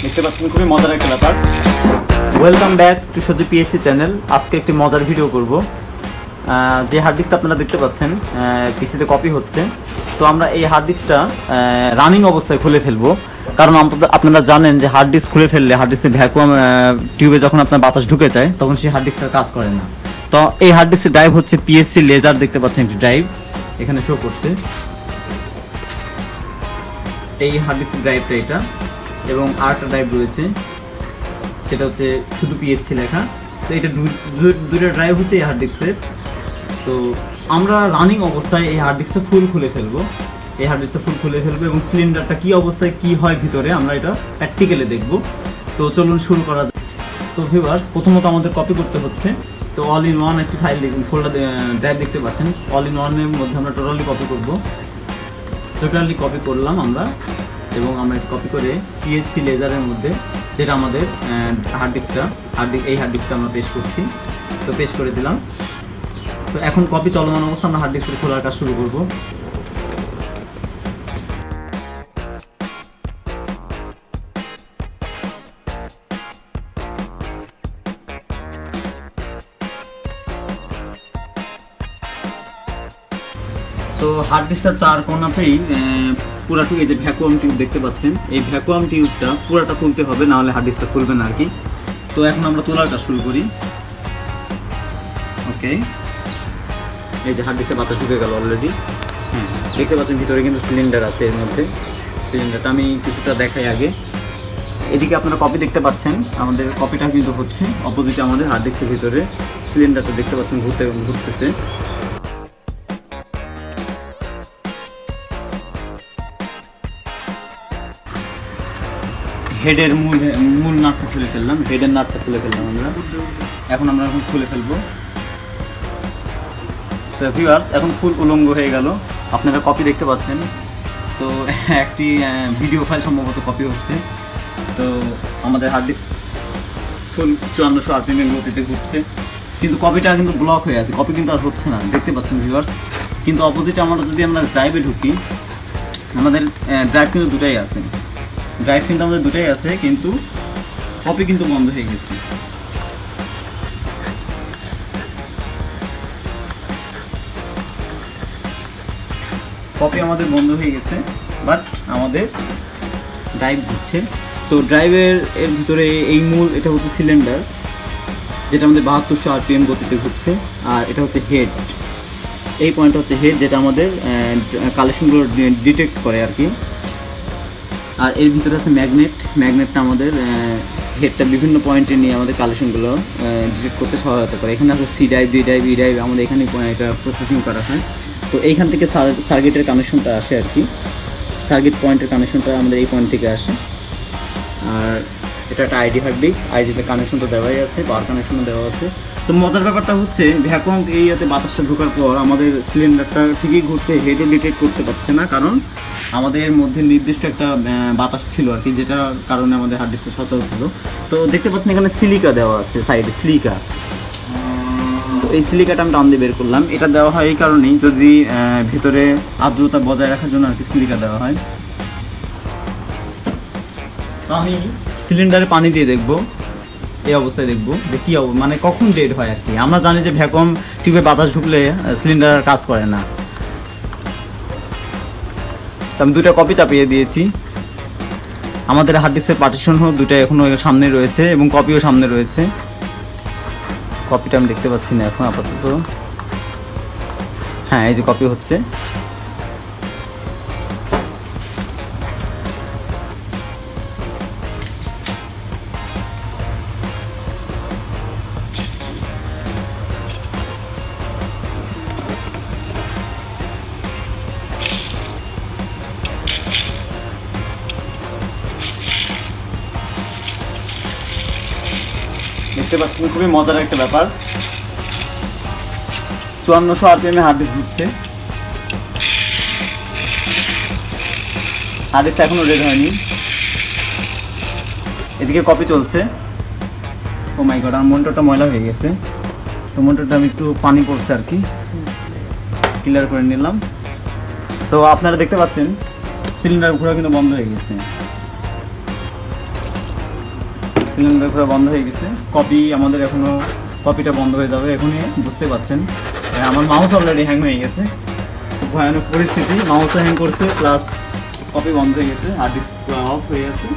দেখতে পাচ্ছেন খুবই মজার একটা ব্যাপার। Welcome back to Saji PHC channel. আজকে একটি মজার ভিডিও করব। যে হার্ড ডিস্কটা আপনারা দেখতে পাচ্ছেন পিসিতে কপি হচ্ছে, তো আমরা এই হার্ড ডিস্কটা রানিং অবস্থায় খুলে ফেলবো। কারণ আপনারা জানেন যে হার্ড ডিস্ক খুলে ফেললে হার্ড ডিস্কের ভ্যাকুয়াম টিউবে যখন আপনার বাতাস ঢুকে যায় তখন সেই হার্ড ডিস্কটা কাজ করে না। তো এই হার্ড ডিস্কের ড্রাইভ হচ্ছে পিএসসি লেজার, দেখতে পাচ্ছেন একটি ড্রাইভ এখানে শো করছে। এই হার্ড ডিস্কের ড্রাইভটা এটা, এবং আরেকটা ড্রাইভ রয়েছে সেটা হচ্ছে শুধু পিএসসি লেখা। তো এটা দুটো ড্রাইভ হচ্ছে এই হার্ড ডিস্কের। তো আমরা রানিং অবস্থায় এই হার্ড ডিস্কটা ফুল খুলে ফেলবো এবং সিলিন্ডারটা কি অবস্থায় কি হয় ভিতরে আমরা এটা প্র্যাকটিক্যালি দেখব। তো চলুন শুরু করা যাক। তো ভিউয়ার্স, প্রথমত আমাদের কপি করতে হচ্ছে। তো অল ইন ওয়ান একটি ফাইল ফোল্ডার ড্রাইভ দেখতে পাচ্ছেন, অল ইন ওয়ানের মধ্যে আমরা টোটালি কপি করলাম আমরা, এবং আমরা কপি করে পিএসসি লেজারের মধ্যে যেটা আমাদের এই হার্ড ডিস্কটা আমরা পেস্ট করছি। তো পেস্ট করে দিলাম। তো এখন কপি চলমান অবস্থা আমরা হার্ড ডিস্কটা খোলার কাজ শুরু করব। তো হার্ড ডিস্কটার চার কোণাতেই পুরাটুকু এই যে ভ্যাকুয়াম টিউব দেখতে পাচ্ছেন, এই ভ্যাকুয়াম টিউবটা পুরাটা খুলতে হবে, না হলে হার্ড ডিস্কটা খুলবে না আর কি। তো এখন আমরা তোলার কাজ শুরু করি। ওকে, এই যে হার্ড ডিস্কে বাতাস ঢুকে গেল অলরেডি। হ্যাঁ, দেখতে পাচ্ছেন ভিতরে কিন্তু সিলিন্ডার আছে। এর মধ্যে সিলিন্ডারটা আমি কিছুটা দেখাই আগে। এদিকে আপনারা কপি দেখতে পাচ্ছেন, আমাদের কপিটা কিন্তু হচ্ছে অপোজিটে আমাদের হার্ড ডিস্কের ভিতরে সিলিন্ডারটা দেখতে পাচ্ছেন ঘুরতেছে। হেডের মূল নাটটা খুলে ফেললাম, আমরা এখন খুলে ফেলবো। তো ভিউয়ার্স, এখন ফুল উলঙ্গ হয়ে গেল। আপনারা কপি দেখতে পাচ্ছেন। তো একটি ভিডিও ফাইল সম্ভবত কপি হচ্ছে। তো আমাদের হার্ড ডিস্ক ফুল 5400 RPM এর গতিতে ঘুরছে, কিন্তু কপিটা কিন্তু ব্লক হয়ে আছে, কপি কিন্তু আর হচ্ছে না, দেখতে পাচ্ছেন ভিউয়ার্স। কিন্তু অপোজিটে আমরা ড্রাইভে ঢুকি, আমাদের ড্রাইভ কিন্তু দুটাই আছে, কিন্তু কপি কিন্তু বন্ধ হয়ে গেছে। কপি আমাদের বন্ধ হয়ে গেছে, বাট আমাদের ড্রাইভ ঘুরছে। তো ড্রাইভের ভিতরে এটা হচ্ছে সিলিন্ডার, যেটা আমাদের 7200 RPM গতিতে ঘুরছে, আর এটা হচ্ছে হেড। এই পয়েন্টটা হচ্ছে হেড, যেটা আমাদের কালেকশনগুলো ডিটেক্ট করে আর কি। আর এর ভিতরে আছে ম্যাগনেটটা আমাদের হেডটা বিভিন্ন পয়েন্টে নিয়ে আমাদের কালেকশনগুলো ডিটেক্ট করতে সহায়তা করে। এখানে আছে C drive, D drive, E drive, আমাদের এখানে এটা প্রসেসিং করা হয়। তো এইখান থেকে সার্কিটের কানেকশনটা আসে আর কি, সার্কিট পয়েন্টের কানেকশনটা আমাদের এই পয়েন্ট থেকে আসে। আর এটা একটা আইডি হার্ড ডিস্ক, আইডিতে কানেকশনটা দেওয়াই আছে, পাওয়ার কানেকশনও দেওয়া আছে। তো মজার ব্যাপারটা হচ্ছে ভ্যাকুয়াম এরিয়াতে বাতাসটা ঢোকার পর আমাদের সিলিন্ডারটা ঠিকই ঘুরছে, হেডও ডিটেক্ট করতে পারছে না, কারণ আমাদের এর মধ্যে নির্দিষ্ট একটা বাতাস ছিল আর কি, যেটার কারণে আমাদের হার্ড ডিস্কটা সচল ছিল। তো দেখতে পাচ্ছেন এখানে সিলিকা দেওয়া আছে সাইডে, সিলিকা। তো এই সিলিকাটা আমি টান দিয়ে বের করলাম। এটা দেওয়া হয় এই কারণেই, যদি ভেতরে আর্দ্রতা বজায় রাখার জন্য আর কি সিলিকা দেওয়া হয়। তো আমি সিলিন্ডারে পানি দিয়ে দেখবো, এই অবস্থায় দেখবো যে কী মানে কখন ডেড হয় আর কি। আমরা জানি যে ভ্যাকুয়াম টিউবে বাতাস ঢুকলে সিলিন্ডার কাজ করে না। তো আমি দুটো কপি চাপিয়ে দিয়েছি। আমাদের হার্ড ডিস্কের পার্টিশন দুটো এখনও সামনে রয়েছে এবং কপিও সামনে রয়েছে। কপিটা আমি দেখতে পাচ্ছি না এখন আপাতত। হ্যাঁ, এই যে কপি হচ্ছে। দেখতে পাচ্ছেন খুবই মজার একটা ব্যাপার, 5400 RPM হার্ড ডিস্ক ঘুরছে। হার্ড ডিস্কটা এখনো রেড হয়নি। এদিকে কপি চলছে। ও মাই গড, আমার মনিটরটা ময়লা হয়ে গেছে। তো মনিটরটা আমি একটু পানি পড়ছে আর কি, ক্লিয়ার করে নিলাম। তো আপনারা দেখতে পাচ্ছেন সিলিন্ডার ঘোরা কিন্তু বন্ধ হয়ে গেছে। সিলিন্ডার ঘোরা বন্ধ হয়ে গেছে। কপি আমাদের এখনও কপিটা বন্ধ হয়ে যাবে এখনই, বুঝতে পারছেন। আমার মাউস অলরেডি হ্যাং হয়ে গেছে, খুব ভয়ানক পরিস্থিতি। মাউসও হ্যাং করছে প্লাস কপি বন্ধ হয়ে গেছে আর ডিসপ্লে অফ হয়ে গেছে।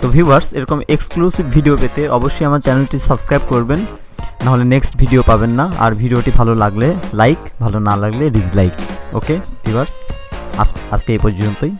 তো ভিউয়ার্স, এরকম এক্সক্লুসিভ ভিডিও পেতে অবশ্যই আমার চ্যানেলটি সাবস্ক্রাইব করবেন, নাহলে নেক্সট ভিডিও পাবেন না। আর ভিডিওটি ভালো লাগলে লাইক, ভালো না লাগলে ডিসলাইক। ওকে ভিউয়ার্স, আজকে এই পর্যন্তই।